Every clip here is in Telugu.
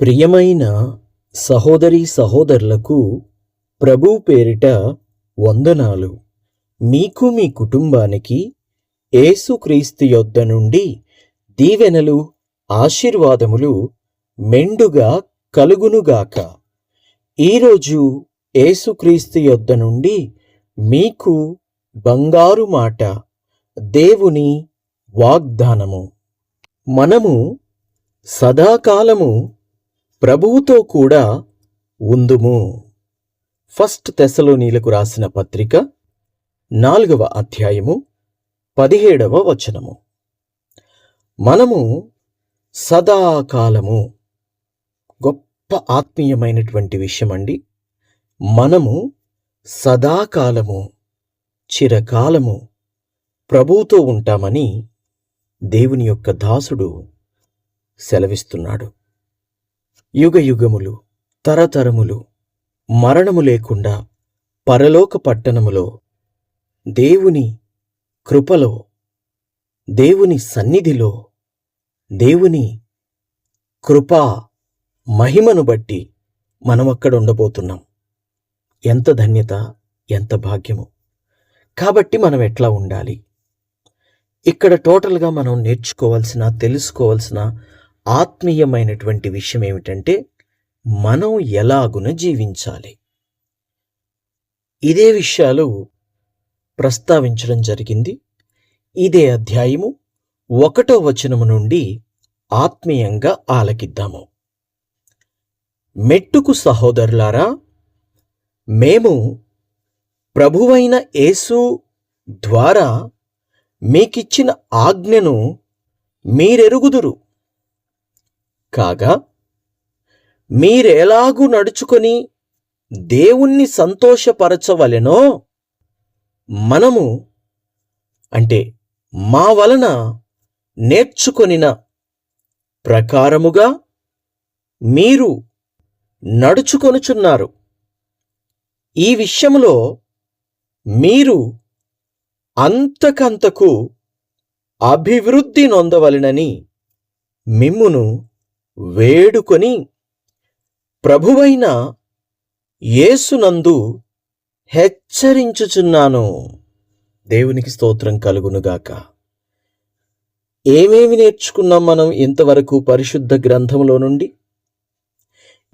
ప్రియమైన సహోదరీ సహోదరులకు ప్రభువు పేరిట వందనాలు. మీకు మీ కుటుంబానికి యేసుక్రీస్తు యొద్ద నుండి దీవెనలు, ఆశీర్వాదములు మెండుగా కలుగునుగాక. ఈరోజు యేసుక్రీస్తు యొద్ద నుండి మీకు బంగారు మాట, దేవుని వాగ్దానము. మనము సదాకాలము ప్రభువుతో కూడా ఉందుము. 1 తెస్సలోనీలకు రాసిన పత్రిక 4వ అధ్యాయము 17వ వచనము. మనము సదాకాలము, గొప్ప ఆత్మీయమైనటువంటి విషయమండి. మనము సదాకాలము, చిరకాలము ప్రభువుతో ఉంటామని దేవుని యొక్క దాసుడు సెలవిస్తున్నాడు. యుగయుగములు, తరతరములు మరణము లేకుండా పరలోక పట్టణములో దేవుని కృపలో, దేవుని సన్నిధిలో, దేవుని కృపా మహిమను బట్టి మనం అక్కడ ఉండబోతున్నాం. ఎంత ధన్యత, ఎంత భాగ్యము. కాబట్టి మనం ఎట్లా ఉండాలి? ఇక్కడ టోటల్గా మనం నేర్చుకోవాల్సిన, తెలుసుకోవాల్సిన ఆత్మీయమైనటువంటి విషయం ఏమిటంటే, మనం ఎలాగున జీవించాలి. ఇదే విషయాలు ప్రస్తావించడం జరిగింది. ఇదే అధ్యాయము 1వ వచనము నుండి ఆత్మీయంగా ఆలకిద్దాము. మెట్టుకు సహోదరులారా, మేము ప్రభువైన యేసు ద్వారా మీకిచ్చిన ఆజ్ఞను మీరెరుగుదురు కాగా, మీరెలాగు నడుచుకొని దేవుణ్ణి సంతోషపరచవలెనో మనము, అంటే మా వలన నేర్చుకొనిన ప్రకారముగా మీరు నడుచుకొనుచున్నారు. ఈ విషయములో మీరు అంతకంతకు అభివృద్ధి నొందవలెనని మిమ్మును వేడుకొని ప్రభువైన యేసునందు హెచ్చరించుచున్నాను. దేవునికి స్తోత్రం కలుగునుగాక. ఏమేమి నేర్చుకున్నాం మనం ఇంతవరకు పరిశుద్ధ గ్రంథంలో నుండి?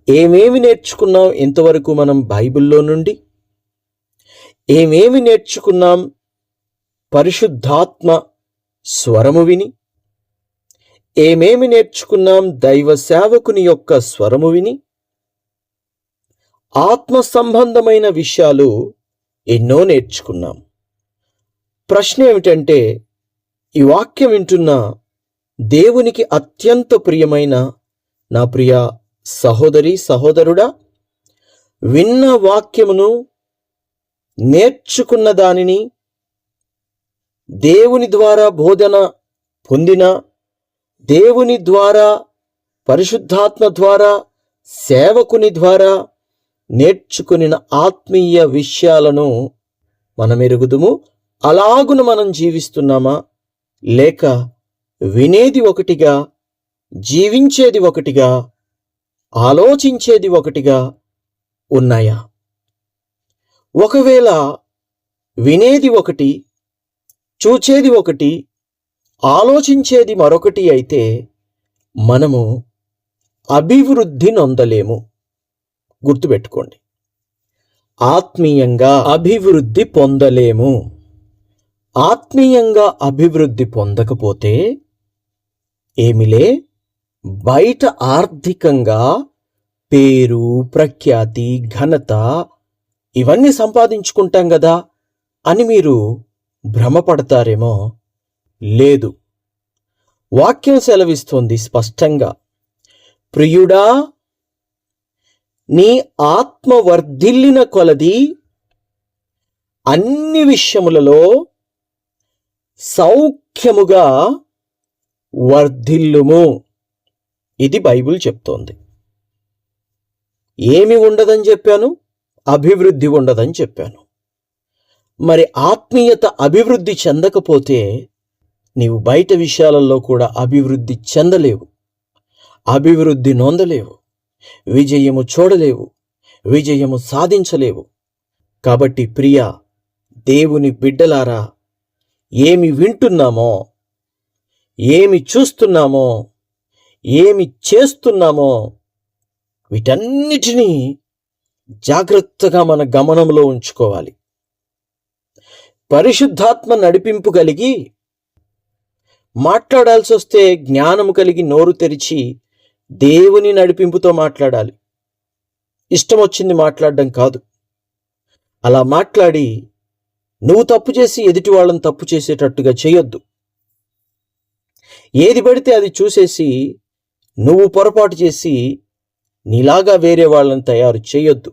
ఏమేమి నేర్చుకున్నాం ఇంతవరకు మనం బైబిల్లో నుండి? ఏమేమి నేర్చుకున్నాం పరిశుద్ధాత్మ స్వరము విని? ఏమేమి నేర్చుకున్నాం దైవ సేవకుని యొక్క స్వరము విని? ఆత్మ సంబంధమైన విషయాలు ఎన్నో నేర్చుకున్నాం. ప్రశ్న ఏమిటంటే, ఈ వాక్యం వింటున్న దేవునికి అత్యంత ప్రియమైన నా ప్రియ సహోదరి సహోదరుడా, విన్న వాక్యమును, నేర్చుకున్న దానిని, దేవుని ద్వారా బోధన పొందిన, దేవుని ద్వారా, పరిశుద్ధాత్మ ద్వారా, సేవకుని ద్వారా నేర్చుకుని ఆత్మీయ విషయాలను మనం ఎరుగుదుము. అలాగున మనం జీవిస్తున్నామా, లేక వినేది ఒకటిగా, జీవించేది ఒకటిగా, ఆలోచించేది ఒకటిగా ఉన్నాయా? ఒకవేళ వినేది ఒకటి, చూచేది ఒకటి, ఆలోచించేది మరొకటి అయితే మనము అభివృద్ధి నొందలేము. గుర్తుపెట్టుకోండి, ఆత్మీయంగా అభివృద్ధి పొందలేము. ఆత్మీయంగా అభివృద్ధి పొందకపోతే ఏమిలే, బయట ఆర్థికంగా పేరు, ప్రఖ్యాతి, ఘనత ఇవన్నీ సంపాదించుకుంటాం కదా అని మీరు భ్రమపడతారేమో. లేదు, వాక్యం సెలవిస్తోంది స్పష్టంగా, ప్రియుడా, నీ ఆత్మ వర్ధిల్లిన కొలది అన్ని విషయములలో సౌఖ్యముగా వర్ధిల్లుము. ఇది బైబిల్ చెప్తోంది. ఏమి ఉండదని చెప్పాను? అభివృద్ధి ఉండదని చెప్పాను. మరి ఆత్మీయత అభివృద్ధి చెందకపోతే నీవు బయట విషయాలలో కూడా అభివృద్ధి చెందలేవు, అభివృద్ధి నొందలేవు. విజయము చూడలేవు, విజయము సాధించలేవు. కాబట్టి ప్రియ దేవుని బిడ్డలారా, ఏమి వింటున్నామో, ఏమి చూస్తున్నామో, ఏమి చేస్తున్నామో వీటన్నిటినీ జాగ్రత్తగా మన గమనంలో ఉంచుకోవాలి. పరిశుద్ధాత్మ నడిపింపు కలిగి మాట్లాడాల్సి వస్తే జ్ఞానము కలిగి నోరు తెరిచి దేవుని నడిపింపుతో మాట్లాడాలి. ఇష్టం వచ్చింది మాట్లాడడం కాదు. అలా మాట్లాడి నువ్వు తప్పు చేసి ఎదుటి వాళ్ళని తప్పు చేసేటట్టుగా చేయొద్దు. ఏది పడితే అది చూసేసి నువ్వు పొరపాటు చేసి నీలాగా వేరే వాళ్ళని తయారు చేయొద్దు.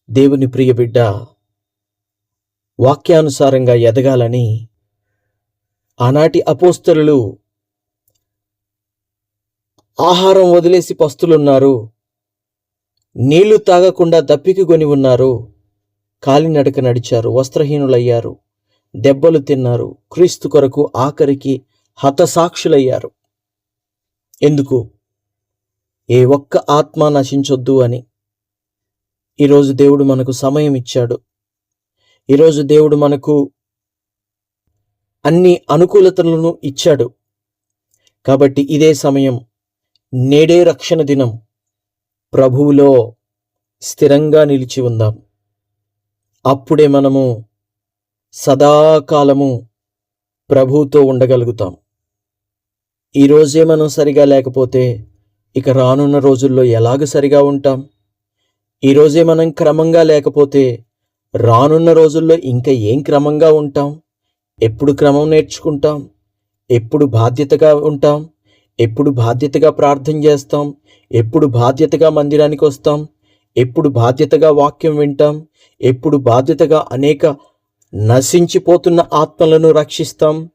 దేవుని ప్రియ బిడ్డ వాక్యానుసారంగా ఎదగాలని ఆనాటి అపోస్తలులు ఆహారం వదిలేసి పస్తులున్నారు, నీళ్లు తాగకుండా దప్పికగొని ఉన్నారు, కాలినడక నడిచారు, వస్త్రహీనులయ్యారు, దెబ్బలు తిన్నారు, క్రీస్తు కొరకు ఆఖరికి హతసాక్షులయ్యారు. ఎందుకు? ఏ ఒక్క ఆత్మ నశించొద్దు అని. ఈరోజు దేవుడు మనకు సమయం ఇచ్చాడు. ఈరోజు దేవుడు మనకు అన్ని అనుకూలతలను ఇచ్చాడు. కాబట్టి ఇదే సమయం, నేడే రక్షణ దినం. ప్రభువులో స్థిరంగా నిలిచి ఉందాం. అప్పుడే మనము సదాకాలము ప్రభువుతో ఉండగలుగుతాం. ఈరోజే మనం సరిగా లేకపోతే ఇక రానున్న రోజుల్లో ఎలాగ సరిగా ఉంటాం? ఈరోజే మనం క్రమంగా లేకపోతే రానున్న రోజుల్లో ఇంకా ఏం క్రమంగా ఉంటాం? ఎప్పుడు క్రమం నేర్చుకుంటాం? ఎప్పుడు బాధ్యతగా ఉంటాం? ఎప్పుడు బాధ్యతగా ప్రార్థన చేస్తాం? ఎప్పుడు బాధ్యతగా మందిరానికి వస్తాం? ఎప్పుడు బాధ్యతగా వాక్యం వింటాం? ఎప్పుడు బాధ్యతగా అనేక నశించిపోతున్న ఆత్మలను రక్షిస్తాం?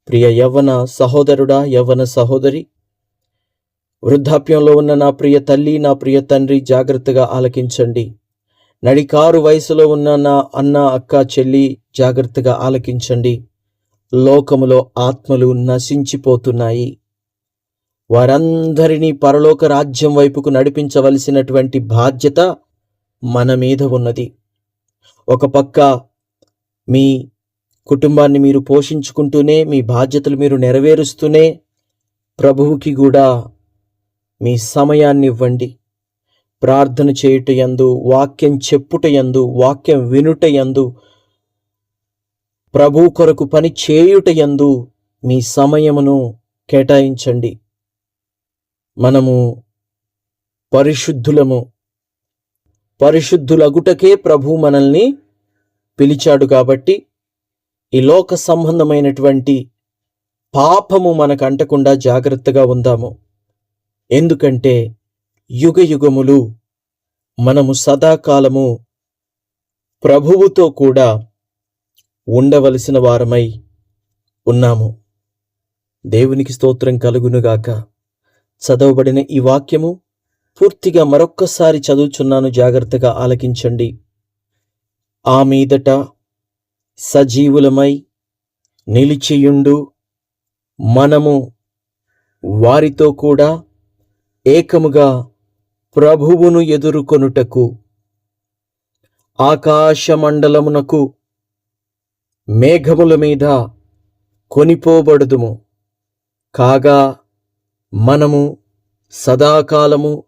ప్రియ యవ్వన సహోదరుడా, యవ్వన సహోదరి, వృద్ధాప్యంలో ఉన్న నా ప్రియ తల్లి, నా ప్రియ తండ్రి, జాగ్రత్తగా ఆలకించండి. నడికారు వయసులో ఉన్న నా అన్న, అక్క, చెల్లి, జాగ్రత్తగా ఆలకించండి. లోకములో ఆత్మలు నశించిపోతున్నాయి. వారందరినీ పరలోక రాజ్యం వైపుకు నడిపించవలసినటువంటి బాధ్యత మన మీద ఉన్నది. ఒక పక్క మీ కుటుంబాన్ని మీరు పోషించుకుంటూనే, మీ బాధ్యతలు మీరు నెరవేరుస్తూనే ప్రభువుకి కూడా మీ సమయాన్ని ఇవ్వండి. ప్రార్థన చేయుటయందు, వాక్యం చెప్పుటయందు, వాక్యం వినుటయందు, ప్రభువు కొరకు పని చేయుటయందు మీ సమయమును కేటాయించండి. మనము పరిశుద్ధులము. పరిశుద్ధులగుటకే ప్రభువు మనల్ని పిలిచాడు. కాబట్టి ఈ లోక సంబంధమైనటువంటి పాపము మనకు అంటకుండా జాగ్రత్తగా ఉందాము. ఎందుకంటే యుగ యుగములు మనము సదాకాలము ప్రభువుతో కూడా ఉండవలసిన వారమై ఉన్నాము. దేవునికి స్తోత్రం కలుగునుగాక. చదవబడిన ఈ వాక్యము పూర్తిగా మరొక్కసారి చదువుచున్నాను, జాగ్రత్తగా ఆలకించండి. ఆ మీదట సజీవులమై నిలిచియుండు మనము వారితో కూడా ఏకముగా ప్రభువును ఎదుర్కొనుటకు ఆకాశమండలమునకు మేఘముల మీద కొనిపోబడుదుము. కాగా మనము సదాకాలము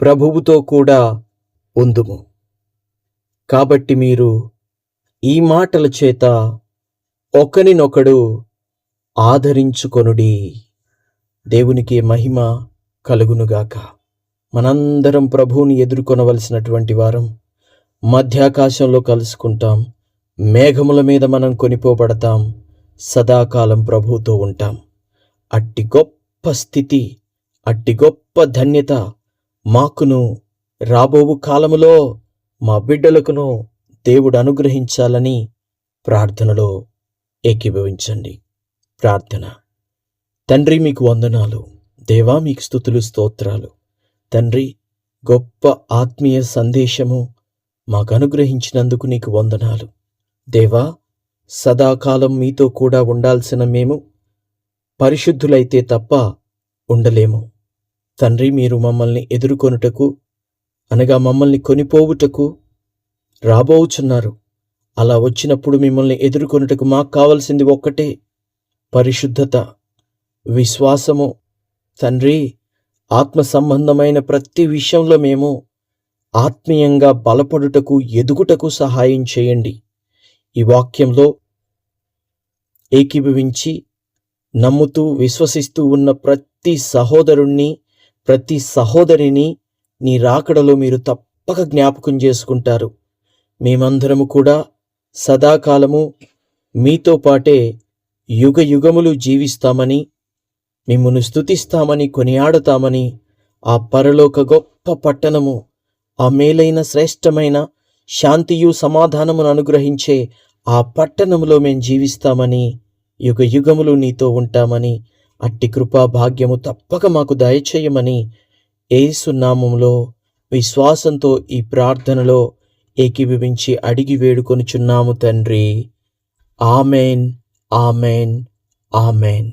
ప్రభువుతో కూడా ఉందుము. కాబట్టి మీరు ఈ మాటల చేత ఒకనినొకడు ఆదరించుకొనుడి. దేవునికి మహిమ కలుగునుగాక. మనందరం ప్రభువుని ఎదుర్కొనవలసినటువంటి వారం. మధ్యాకాశంలో కలుసుకుంటాం. మేఘముల మీద మనం కొనిపోబడతాం. సదాకాలం ప్రభువుతో ఉంటాం. అట్టి గొప్ప స్థితి, అట్టి గొప్ప ధన్యత మాకును రాబోవు కాలములో మా బిడ్డలకును దేవుడు అనుగ్రహించాలని ప్రార్థనలో ఏకీభవించండి. ప్రార్థన. తండ్రి, మీకు వందనాలు. దేవా, మీకు స్తుతులు, స్తోత్రాలు. తండ్రి, గొప్ప ఆత్మీయ సందేశము మాకు అనుగ్రహించినందుకు నీకు వందనాలు. దేవా, సదాకాలం మీతో కూడా ఉండాల్సిన మేము పరిశుద్ధులైతే తప్ప ఉండలేము. తండ్రి, మీరు మమ్మల్ని ఎదుర్కొనుటకు, అనగా మమ్మల్ని కొనిపోవుటకు రాబోచున్నారు. అలా వచ్చినప్పుడు మిమ్మల్ని ఎదుర్కొనుటకు మాకు కావలసింది ఒక్కటే, పరిశుద్ధత, విశ్వాసము. తండ్రి, ఆత్మ సంబంధమైన ప్రతి విషయంలో మేము ఆత్మీయంగా బలపడుటకు, ఎదుగుటకు సహాయం చేయండి. ఈ వాక్యంలో ఏకీభవించి నమ్ముతూ విశ్వసిస్తూ ఉన్న ప్రతి సహోదరుణ్ణి, ప్రతి సహోదరిని నీ రాకడలో మీరు తప్పక జ్ఞాపకం చేసుకుంటారు. మేమందరము కూడా సదాకాలము మీతో పాటే యుగ యుగములు జీవిస్తామని, మిమ్మును స్తుతిస్తామని, కొనియాడతామని, ఆ పరలోక గొప్ప పట్టణము, ఆ మేలైన శ్రేష్టమైన శాంతియు సమాధానమును అనుగ్రహించే ఆ పట్టణములో మేము జీవిస్తామని, యుగ యుగములు నీతో ఉంటామని, అట్టి కృపా భాగ్యము తప్పక మాకు దయచేయమని యేసు నామములో విశ్వాసంతో ఈ ప్రార్థనలో ఏకీభవించి అడిగి వేడుకొనుచున్నాము తండ్రి. Amen, amen, amen.